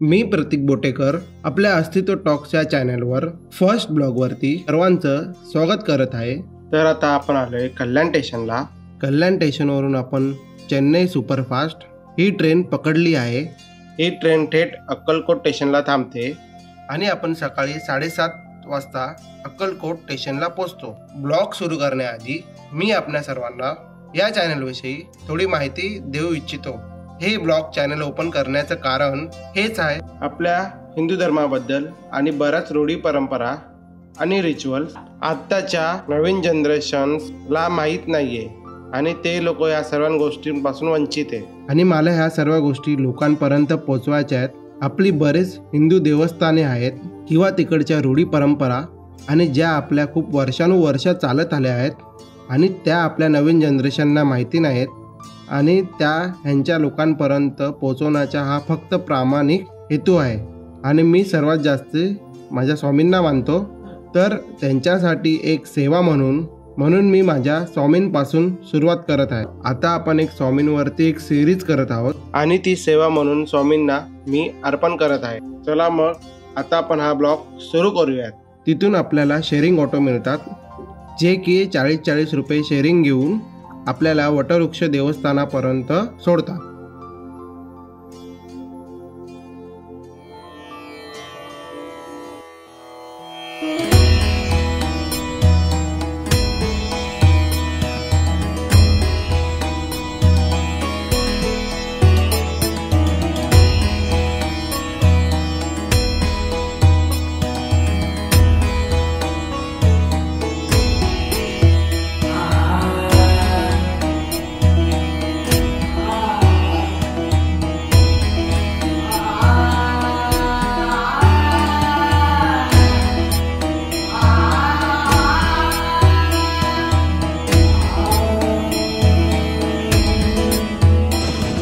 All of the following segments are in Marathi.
मी प्रतीक बोटेकर आपल्या अस्तित्व टॉक्सच्या चॅनलवर फर्स्ट ब्लॉगवरती सर्वांचं स्वागत करत आहे। तर आता आपण आलोय कल्याण स्टेशनला। कल्याण स्टेशनवरून आपण चेन्नई सुपरफास्ट ही ट्रेन पकडली आहे। ही ट्रेन थेट अक्कलकोट स्टेशनला थांबते आणि आपण सकाळी 7:30 वाजता अक्कलकोट स्टेशनला पोहोचतो। ब्लॉग सुरू करण्याआधी मी आपल्या सर्वांना या चॅनलविषयी थोडी माहिती देऊ इच्छितो। हे ब्लॉग चॅनल ओपन करण्याचं कारण हेच आहे, आपल्या हिंदू धर्माबद्दल आणि बऱ्याच रूढी परंपरा आणि रिच्युअल्स आत्ताच्या नवीन जनरेशन्सला माहीत नाहीये आणि ते लोक या सर्व गोष्टींपासून वंचित आहे आणि मला ह्या सर्व गोष्टी लोकांपर्यंत पोहोचवायच्या आहेत। आपली बरेच हिंदू देवस्थाने आहेत किंवा तिकडच्या रूढी परंपरा आणि ज्या आपल्या खूप वर्षानुवर्ष चालत आल्या आहेत आणि त्या आपल्या नवीन जनरेशनला माहिती नाहीत आणि त्या ह्यांच्या लोकांपर्यंत पोहोचवण्याचा हा फक्त प्रामाणिक हेतू आहे। आणि मी सर्वात जास्त माझ्या स्वामींना मानतो, तर त्यांच्यासाठी एक सेवा म्हणून मी माझ्या स्वामींपासून सुरुवात करत आहे। आता आपण एक स्वामींवरती एक सिरीज करत आहोत आणि ती सेवा म्हणून स्वामींना मी अर्पण करत आहे। चला मग आता आपण हा ब्लॉग सुरू करूयात। तिथून आपल्याला शेअरिंग ऑटो मिळतात, जे की 40 रुपये शेअरिंग घेऊन आपल्याला वटवृक्ष देवस्थानापर्यंत सोडतात।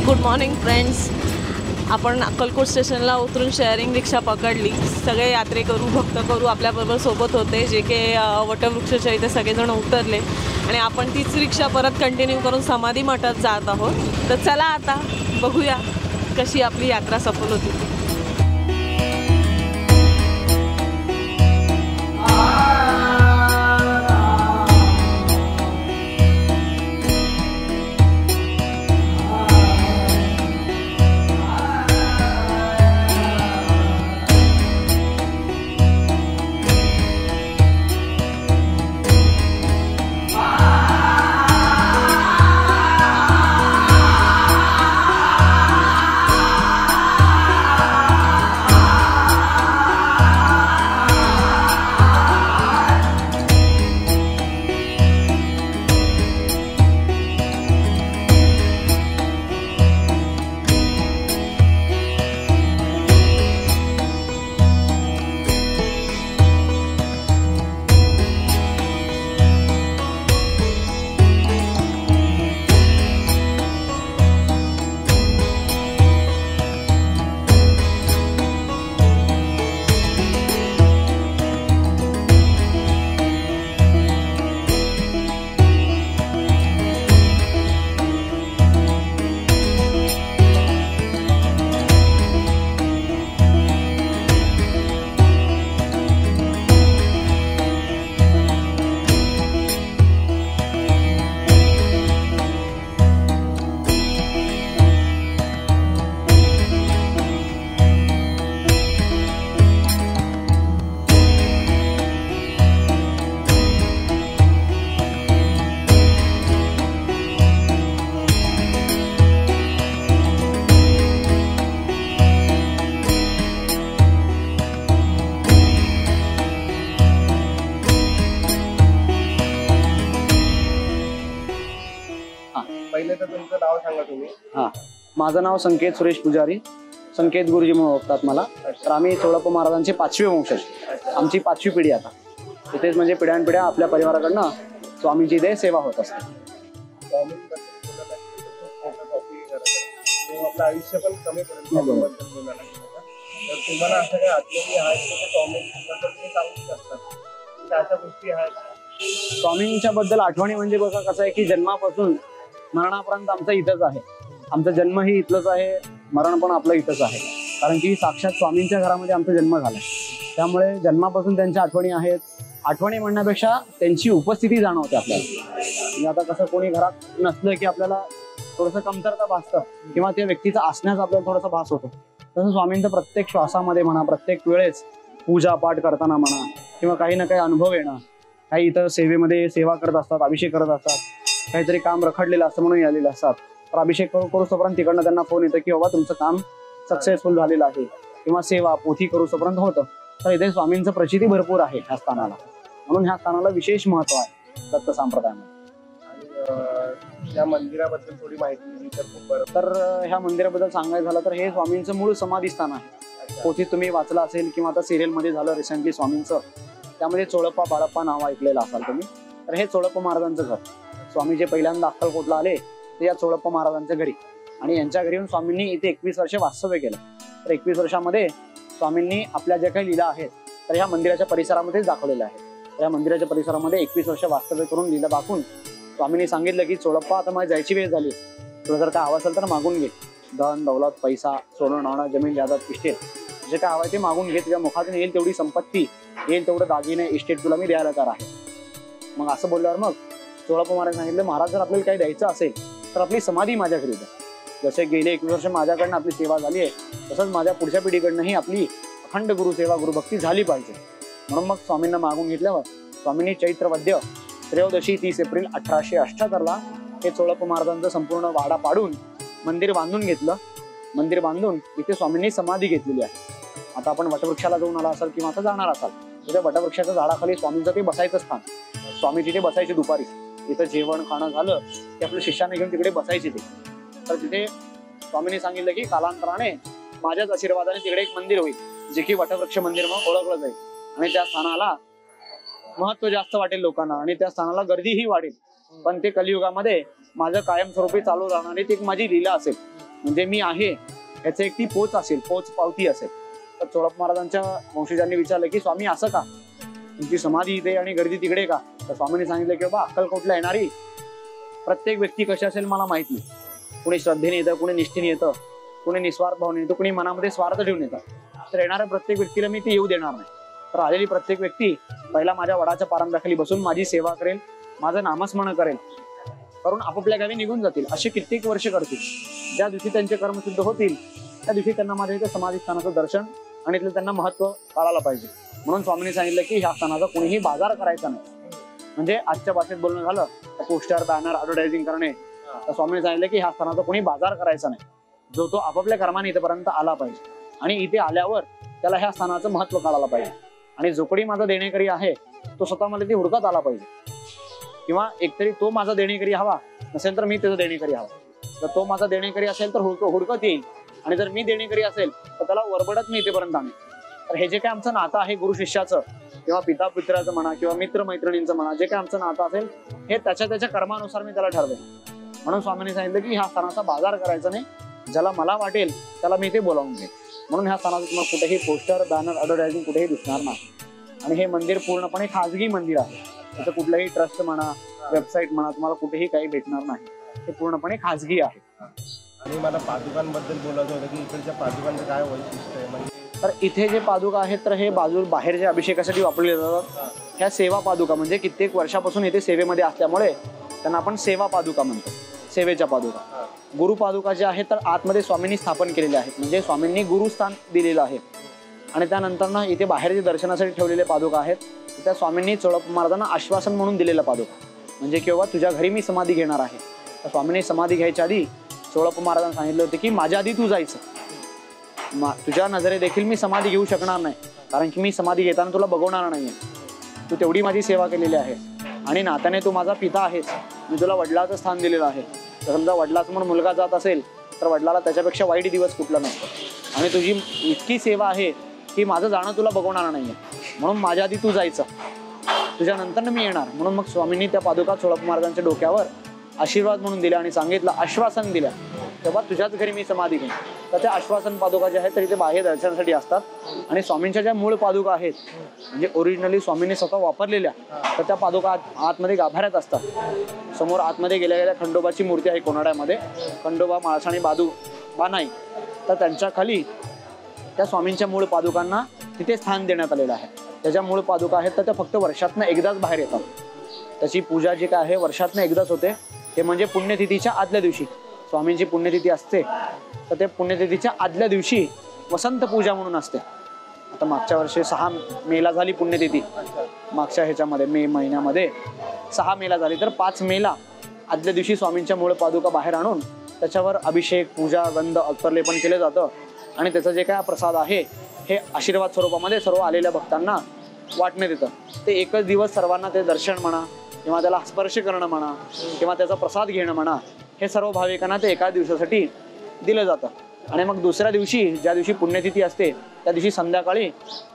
गुड मॉर्निंग फ्रेंड्स, आपण अक्कलकोट स्टेशनला उतरून शेअरिंग रिक्षा पकडली। सगळे यात्रेकरू भक्तकरू आपल्याबरोबर सोबत होते, जे की वटवृक्षाच्या इथे सगळेजण उतरले आणि आपण तीच रिक्षा परत कंटिन्यू करून समाधी मठात जात आहोत। तर चला आता बघूया कशी आपली यात्रा सफल होती। पहिले तर तुमचं नाव सांगा तुम्ही। माझं नाव संकेत सुरेश पुजारी, संकेत गुरुजी म्हणून ओळखतात मला। तर आम्ही चोळप्पा महाराजांचे 5वे वंशज, आमची 5वी पिढी आता इथेच, म्हणजे पिढ्यानपिढ्या आपल्या परिवाराकडनं स्वामींची इथे सेवा होत असते। आपलं आयुष्य पण कमी पर्यंत तर तुम्हाला असं काही आठवणी आहेत की स्वामी सांगू शकतात अशा गोष्टी आहेत? स्वामींच्या बद्दल आठवणी म्हणजे बघा कसं आहे की जन्मापासून मरणापर्यंत आमचं इथंच आहे। आमचा जन्मही इथलंच आहे, मरण पण आपलं इथंच आहे। कारण की साक्षात स्वामींच्या घरामध्ये आमचा जन्म झाला, त्यामुळे जन्मापासून त्यांच्या आठवणी आहेत. आठवणी म्हणण्यापेक्षा त्यांची उपस्थिती जाणवते आपल्याला. म्हणजे आता कसं कोणी घरात नसलं की आपल्याला थोडंसं कमतरता भासतं किंवा त्या व्यक्तीचा असण्याचा आपल्याला थोडासा भास होतो. तसं स्वामींचं प्रत्येक श्वासामध्ये म्हणा, प्रत्येक वेळेस पूजा पाठ करताना म्हणा किंवा काही ना काही अनुभव येणं, काही इथं सेवेमध्ये सेवा करत असतात, अभिषेक करत असतात, काहीतरी काम रखडलेलं असतं म्हणून आलेलं असतात, तर अभिषेक करूपर्यंत तिकडनं त्यांना फोन येतं की बाबा तुमचं काम सक्सेसफुल झालेलं आहे किंवा सेवा पोथी करूपर्यंत होतं. तर इथे स्वामींचं प्रचिती भरपूर आहे ह्या स्थानाला, म्हणून ह्या स्थानाला विशेष महत्व आहे दत्त संप्रदायामध्ये. या मंदिराबद्दल थोडी माहिती दिली तर खूप बरं. तर ह्या मंदिराबद्दल सांगायचं झालं तर हे स्वामींचं मूळ समाधी स्थान आहे. पोथीत तुम्ही वाचलं असेल किंवा आता सिरियलमध्ये झालं रिसेंटली स्वामींचं, त्यामध्ये चोळप्पा बाळप्पा नाव ऐकलेलं असाल तुम्ही. तर हे चोळप्पा महाराजांचं घर. स्वामी जे पहिल्यांदा अक्कलकोटला आले ते या चोळप्पा महाराजांच्या घरी, आणि यांच्या घरी येऊन स्वामींनी इथे 21 वर्ष वास्तव्य केलं. तर 21 वर्षामध्ये स्वामींनी आपल्या ज्या काही लीला आहेत तर ह्या मंदिराच्या परिसरामध्येच दाखवलेल्या आहेत. या मंदिराच्या परिसरामध्ये 21 वर्ष वास्तव्य करून लीला दाखवून स्वामींनी सांगितलं की चोळप्पा आता मला जायची वेळ झाली, तुला जर काय हवं असेल तर मागून घे. धन दौलत पैसा सोनं नाणं जमीन जायदाद इस्टेट जे काय हवं ते मागून घे. तुझ्या मुखातून येईल तेवढी संपत्ती, येईल तेवढं दागिने इस्टेट तुला मी द्यायला तयार आहे. मग असं बोलल्यावर मग चोळप्पा महाराज सांगितलं, महाराज जर आपल्याला काही द्यायचं असेल तर आपली समाधी माझ्या घरी द्या. जसे गेले 21 वर्ष माझ्याकडनं आपली सेवा झाली आहे, तसंच माझ्या पुढच्या पिढीकडनंही आपली अखंड गुरुसेवा गुरुभक्ती झाली पाहिजे. म्हणून मग स्वामींना मागून घेतल्यावर स्वामींनी चैत्रवद्य त्रयोदशी 30 एप्रिल 1878 हे चोळप्पा महाराजांचं संपूर्ण वाडा पाडून मंदिर बांधून घेतलं. मंदिर बांधून इथे स्वामींनी समाधी घेतलेली आहे. आता आपण वटवृक्षाला जाऊन आला असाल किंवा आता जाणार असाल तर त्या वटवृक्षाच्या झाडाखाली स्वामींचं ते बसायचं स्थान. स्वामी तिथे बसायचे दुपारी. इथं जेवण खाणं झालं की आपल्या शिष्याने घेऊन तिकडे बसायचे ते. तर तिथे स्वामींनी सांगितलं की कालांतराने माझ्याच आशीर्वादाने तिकडे एक मंदिर होईल, जे की वटवृक्ष मंदिर म्हणून ओळखलं जाईल. आणि त्या स्थानाला महत्व जास्त वाटेल लोकांना आणि त्या स्थानाला गर्दीही वाढेल. पण ते कलियुगामध्ये माझं कायमस्वरूपी चालू राहणारी ती एक माझी लीला असेल, म्हणजे मी आहे याचं एक ती पोच असेल, पोच पावती असेल. तर चोळप्पा महाराजांच्या वंशजांनी विचारलं की स्वामी असं का, तुमची समाधी इथे आणि गर्दी तिकडे का? तर स्वामींनी सांगितलं की बाबा अक्कलकोटला येणारी प्रत्येक व्यक्ती कशी असेल मला माहित नाही. कुणी श्रद्धेने येतं, कुणी निष्ठेने येतं, कुणी निस्वार्थ भावने येतं, कुणी मनामध्ये स्वार्थ ठेवून येतं. तर येणाऱ्या प्रत्येक व्यक्तीला मी ते येऊ देणार नाही. तर आलेली प्रत्येक व्यक्ती पहिला माझ्या वडाच्या पारंब्याखाली बसून माझी सेवा करेल, माझं नामस्मरण करेल, करून आपापल्या गावी निघून जातील. असे कित्येक वर्ष करतील. ज्या दिवशी त्यांचे कर्म सिद्ध होतील त्या दिवशी त्यांना माझ्या इथे समाधी स्थानाचं दर्शन आणि इथलं त्यांना महत्व कळायला पाहिजे. म्हणून स्वामींनी सांगितलं की ह्या स्थानाचा कोणीही बाजार करायचा नाही. म्हणजे आजच्या भाषेत बोलणं झालं तर पोस्टर बॅनर ऍडव्हर्टायझिंग करणे. तर स्वामींनी सांगितलं की ह्या स्थानाचा कोणी बाजार करायचा नाही. जो तो आपापल्या कर्माने इथेपर्यंत आला पाहिजे आणि इथे आल्यावर त्याला ह्या स्थानाचं महत्व कळायला पाहिजे. आणि जो कोणी माझा देणेकरी आहे तो स्वतः मला ती हुडकत आला पाहिजे, किंवा एकतरी तो माझा देणेकरी हवा नसेल तर मी त्याचा देणेकरी हवा. तर तो माझा देणेकरी असेल तर हुडकत येईल, आणि जर मी देणेकरी असेल तर त्याला वरबडत मी इथेपर्यंत आणेल. तर हे जे काय आमचं नातं आहे गुरु शिष्याचं किंवा पिता पुत्राचं म्हणा किंवा मित्र मैत्रिणींचं म्हणा, जे काय आमचं नातं असेल हे त्याच्या कर्मानुसार मी त्याला ठरवेन. म्हणून स्वामींनी सांगितलं की ह्या स्थानाचा बाजार करायचा नाही, ज्याला मला वाटेल त्याला मी इथे बोलावून घेईन. म्हणून ह्या स्थानाचं तुम्हाला कुठेही पोस्टर बॅनर ऍडव्हर्टायझिंग कुठेही दिसणार नाही. आणि हे मंदिर पूर्णपणे खाजगी मंदिर आहे. त्याचं कुठलंही ट्रस्ट म्हणा, वेबसाईट म्हणा, तुम्हाला कुठेही काही भेटणार नाही. हे पूर्णपणे खाजगी आहे. आणि मला पादुकांबद्दल बोलायचं होतं की इकडच्या पादुकांचं काय वैशिष्ट्य आहे? म्हणजे तर इथे जे पादुका आहेत तर हे बाहेर जे अभिषेकासाठी वापरले जातात ह्या सेवा पादुका, म्हणजे कित्येक वर्षापासून इथे सेवेमध्ये असल्यामुळे त्यांना आपण सेवा पादुका म्हणतो, सेवेच्या पादुका. गुरु पादुका जे आहेत तर आतमध्ये स्वामींनी स्थापन केलेले आहेत, म्हणजे स्वामींनी गुरुस्थान दिलेलं आहे. आणि त्यानंतर ना इथे बाहेर जे दर्शनासाठी ठेवलेले पादुका आहेत त्या स्वामींनी चोळप्पा महाराजांना आश्वासन म्हणून दिलेलं पादुका, म्हणजे की बाबा तुझ्या घरी मी समाधी घेणार आहे. तर स्वामींनी समाधी घ्यायच्या आधी चोळप्पा महाराजांना सांगितलं होतं की माझ्या आधी तू जायचं, तुझ्या नजरे देखील मी समाधी घेऊ शकणार नाही, कारण की मी समाधी घेताना तुला बघवणार नाहीये. तू तेवढी माझी सेवा केलेली आहे आणि नात्याने तू माझा पिता आहेस, मी तुला वडिलाचं स्थान दिलेलं आहे. तर समजा वडिलाचं म्हणून मुलगा जात असेल तर वडिलाला त्याच्यापेक्षा वाईट दिवस कुठला नसतो. आणि तुझी इतकी सेवा आहे की माझं जाणं तुला बघवणार नाहीये, म्हणून माझ्या आधी तू जायचं, तुझ्या नंतर मी येणार. म्हणून मग स्वामींनी त्या पादुका चोळप्पा महाराजांच्या डोक्यावर आशीर्वाद म्हणून दिल्या आणि सांगितलं, आश्वासन दिल्या, तेव्हा तुझ्याच घरी मी समाधी घेईन. तर त्या आश्वासन पादुका ज्या आहेत तरी ते बाह्य दर्शनासाठी असतात. आणि स्वामींच्या ज्या मूळ पादुका आहेत म्हणजे ओरिजिनली स्वामींनी स्वतः वापरलेल्या, तर त्या पादुका आतमध्ये गाभाऱ्यात असतात. समोर आतमध्ये गेल्या गेल्या खंडोबाची मूर्ती आहे कोणाड्यामध्ये, खंडोबा माळसाणी बानाई. तर त्यांच्या खाली त्या स्वामींच्या मूळ पादुकांना तिथे स्थान देण्यात आलेलं आहे. त्याच्या मूळ पादुका आहेत तर त्या फक्त वर्षातनं एकदाच बाहेर येतात. त्याची पूजा जी काय आहे वर्षातनं एकदाच होते, ते म्हणजे पुण्यतिथीच्या आदल्या दिवशी. स्वामींची पुण्यतिथी असते तर ते पुण्यतिथीच्या आदल्या दिवशी वसंत पूजा म्हणून असते. आता मागच्या वर्षी 6 मेला झाली पुण्यतिथी, मागच्या ह्याच्यामध्ये मे महिन्यामध्ये 6 मेला झाली, तर 5 मेला आदल्या दिवशी स्वामींच्या मूळ पादुका बाहेर आणून त्याच्यावर अभिषेक, पूजा, गंध, अत्तरलेपन केलं जातं आणि त्याचं जे काय प्रसाद आहे हे आशीर्वाद स्वरूपामध्ये सर्व आलेल्या भक्तांना वाटण्यात येतं. ते एकच दिवस सर्वांना ते दर्शन म्हणा किंवा त्याला स्पर्श करणं म्हणा किंवा त्याचा प्रसाद घेणं म्हणा, हे सर्व भाविकांना ते एका दिवसासाठी दिलं जातं. आणि मग दुसऱ्या दिवशी ज्या दिवशी पुण्यतिथी असते त्या दिवशी संध्याकाळी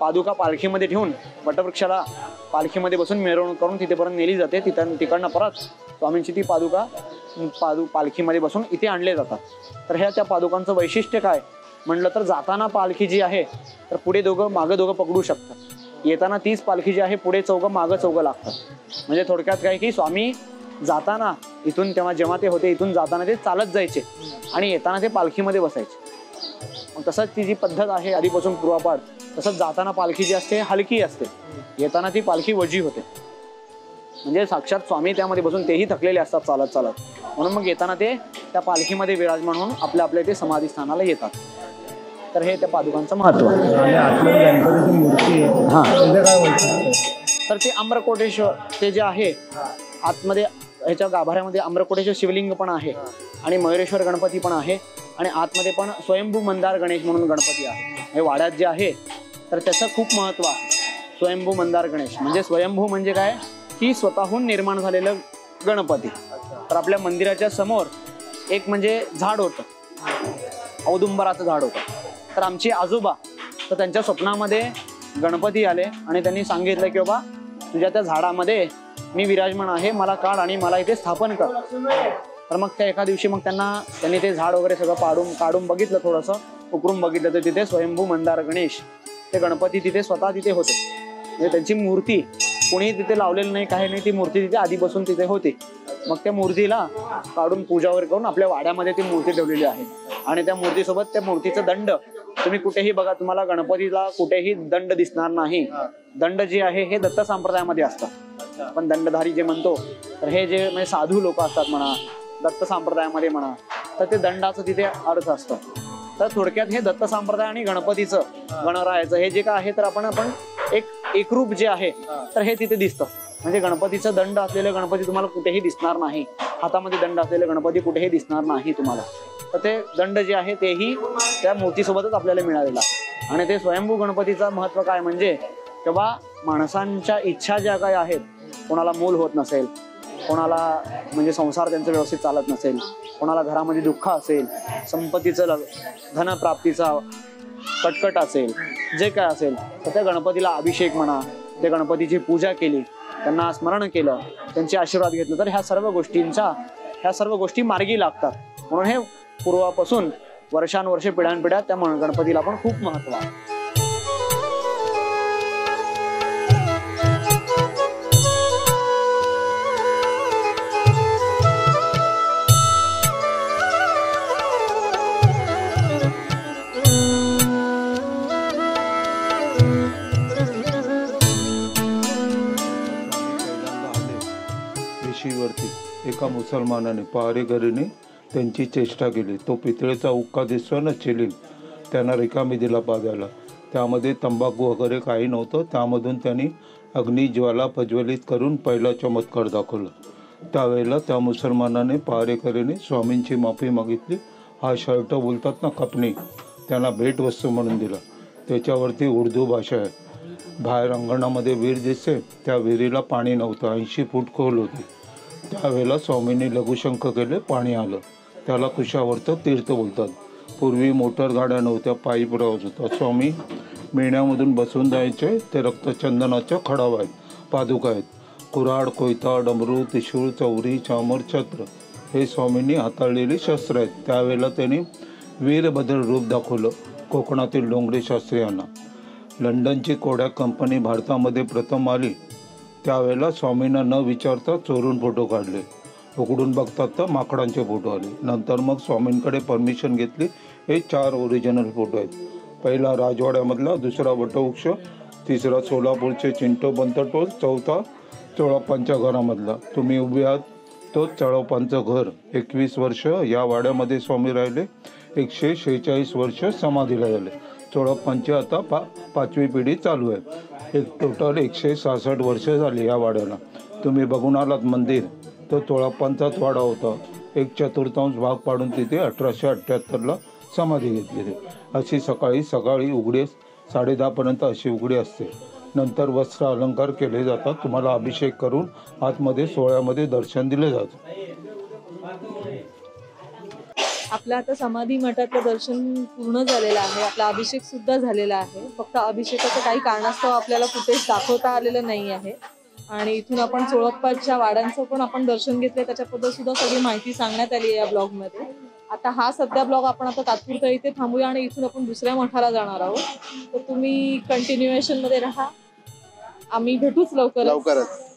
पादुका पालखीमध्ये ठेवून वटवृक्षाला पालखीमध्ये बसून मिरवणूक करून तिथेपर्यंत नेली जाते. तिकडनं परत स्वामींची ती पादुका पालखीमध्ये बसून इथे आणले जातात. तर ह्या त्या पादुकांचं वैशिष्ट्य काय म्हटलं तर जाताना पालखी जी आहे तर पुढे दोघं मागं दोघं पकडू शकतात. येताना तीच पालखी जी आहे पुढे चौघं मागं चौघं लागतात. म्हणजे थोडक्यात काय की स्वामी जाताना इथून जेव्हा ते होते इथून जाताना ते चालत जायचे आणि येताना ते पालखीमध्ये बसायचे. मग तसंच ती जी पद्धत आहे आधीपासून पूर्वापार, तसंच जाताना पालखी जी असते हलकी असते, येताना ती पालखी वजी होते. म्हणजे साक्षात स्वामी त्यामध्ये बसून तेही थकलेले असतात चालत चालत, म्हणून मग येताना ते त्या पालखीमध्ये विराजमान होऊन आपल्या आपल्या ते समाधी स्थानाला येतात. तर हे त्या पादुकांचं महत्व आहे. तर ते आम्रकोटेश्वर ते जे आहे आतमध्ये ह्याच्या गाभाऱ्यामध्ये आम्रकोटेश्वर शिवलिंग पण आहे आणि मयुरेश्वर गणपती पण आहे आणि आतमध्ये पण स्वयंभू मंदार गणेश म्हणून गणपती आहे. हे वाड्यात जे आहे तर त्याचं खूप महत्व आहे. स्वयंभू मंदार गणेश म्हणजे स्वयंभू म्हणजे काय की स्वतःहून निर्माण झालेलं गणपती. तर आपल्या मंदिराच्या समोर एक म्हणजे झाड होतं, औदुंबराचं झाड होतं. तर आमचे आजोबा तर त्यांच्या स्वप्नामध्ये गणपती आले आणि त्यांनी सांगितलं की बाबा तुझ्या त्या झाडामध्ये मी विराजमान आहे, मला काढ आणि मला इथे स्थापन कर. तर मग त्या एका दिवशी मग त्यांनी ते झाड वगैरे सगळं काढून बघितलं, थोडंसं उकरून बघितलं, तर तिथे स्वयंभू मंदार गणेश ते गणपती तिथे स्वतः तिथे होते. म्हणजे त्यांची मूर्ती कोणीही तिथे लावलेलं नाही, काही नाही, ती मूर्ती तिथे आधीपासून तिथे होती. मग त्या मूर्तीला काढून पूजा वगैरे करून आपल्या वाड्यामध्ये ती मूर्ती ठेवलेली आहे. आणि त्या मूर्तीसोबत त्या मूर्तीचं दंड तुम्ही कुठेही बघा, तुम्हाला गणपतीला कुठेही दंड दिसणार नाही. दंड जे आहे हे दत्त संप्रदायामध्ये असतात. पण दंडधारी जे म्हणतो तर हे जे म्हणजे साधू लोक असतात म्हणा, दत्त संप्रदायामध्ये म्हणा, तर ते दंडाचं तिथे अर्थ असतं. तर थोडक्यात हे दत्त संप्रदाय आणि गणपतीचं गणरायाचं हे जे काय आहे तर आपण एकरूप जे आहे तर हे तिथे दिसतं. म्हणजे गणपतीचं दंड असलेलं गणपती तुम्हाला कुठेही दिसणार नाही, हातामध्ये दंड असलेले गणपती कुठेही दिसणार नाही तुम्हाला. तर ते दंड जे आहे तेही त्या मूर्तीसोबतच आपल्याला मिळालेला. आणि ते स्वयंभू गणपतीचं महत्व काय म्हणजे किंवा माणसांच्या इच्छा ज्या काही आहेत, कोणाला मूल होत नसेल, कोणाला म्हणजे संसार त्यांचा व्यवस्थित चालत नसेल, कोणाला घरामध्ये दुःख असेल, संपत्तीचं धनप्राप्तीचा कटकट असेल, जे काय असेल तर त्या गणपतीला अभिषेक म्हणा, त्या गणपतीची पूजा केली, त्यांना स्मरण केलं, त्यांचे आशीर्वाद घेतलं तर ह्या सर्व गोष्टी मार्गी लागतात. म्हणून हे पूर्वापासून वर्षानुवर्षे पिढ्यानपिढ्या त्या गणपतीला पण खूप महत्व आहे. वरती एका मुसलमानाने पहारेकरीने त्यांची चेष्टा केली. तो पितळेचा उक्का दिसतो ना चिलीम, त्यांना रिकामी दिला पाजायला. त्यामध्ये तंबाखू वगैरे काही नव्हतं. त्यामधून त्यांनी अग्निज्वाला प्रज्वलित करून पहिला चमत्कार दाखवला. त्यावेळेला त्या मुसलमानाने पहारेकरीने स्वामींची माफी मागितली. हा शर्ट बोलतात ना कपनी, त्यांना भेटवस्तू म्हणून दिला. त्याच्यावरती उर्दू भाषा आहे. बाहेर अंगणामध्ये विहीर दिसते, त्या विहिरीला पाणी नव्हतं, 80 फूट खोल होती. त्यावेळेला स्वामींनी लघुशंख केले, पाणी आलं. त्याला कुशावर्त तीर्थ बोलतात. पूर्वी मोटर गाड्या नव्हत्या, पायी प्रवास होता. स्वामी मेण्यामधून बसून जायचे. ते रक्तचंदनाच्या खडाव आहेत, पादुका आहेत. कुऱ्हाड, कोयता, डमरू, त्रिशूळ, चौरी, चामर, छत्र हे स्वामींनी हाताळलेली शस्त्र आहेत. त्यावेळेला त्यांनी वीरभद्र रूप दाखवलं कोकणातील डोंगरी शास्त्रीयांना. लंडनची कोडॅक कंपनी भारतामध्ये प्रथम आली त्यावेळेला स्वामींना न विचारता चोरून फोटो काढले. उघडून बघतात तर माकडांचे फोटो आले. नंतर मग स्वामींकडे परमिशन घेतली. हे 4 ओरिजिनल फोटो आहेत. पहिला राजवाड्यामधला, दुसरा वटवृक्ष, तिसरा सोलापूरचे चिंटो पंत टोल, चौथा चोळप्पांच्या घरामधला. तुम्ही उभे आहात तो चोळप्पांचं घर. 21 वर्ष या वाड्यामध्ये स्वामी राहिले. 146 वर्ष समाधीला झाले. चोळप्पांची आता पाचवी पिढी चालू आहे. एक टोटल 166 वर्ष झाली या वाड्याला. तुम्ही बघून आलात मंदिर, तो चोळप्पांचाच वाडा होता. 1/4 भाग पाडून तिथे 1878ला समाधी घेतलेली. अशी सकाळी उघडे 10:30पर्यंत अशी उघडी असते. नंतर वस्त्र अलंकार केले जातात. तुम्हाला अभिषेक करून आतमध्ये सोहळ्यामध्ये दर्शन दिले जातं. आपलं आता समाधी मठातलं दर्शन पूर्ण झालेलं आहे. आपला अभिषेक सुद्धा झालेला आहे. फक्त अभिषेकाचं काही कारणास्तव आपल्याला कुठेच दाखवता आलेलं नाही आहे. आणि इथून आपण चोळप्पाच्या वाड्यांचं पण आपण दर्शन घेतलंय. त्याच्याबद्दल सुद्धा सगळी माहिती सांगण्यात आली आहे या ब्लॉगमध्ये. आता हा सध्या ब्लॉग आपण आता तात्पुरता इथे थांबूया आणि इथून आपण दुसऱ्या मठाला जाणार आहोत. तर तुम्ही कंटिन्युएशन मध्ये राहा. आम्ही भेटूच लवकरच.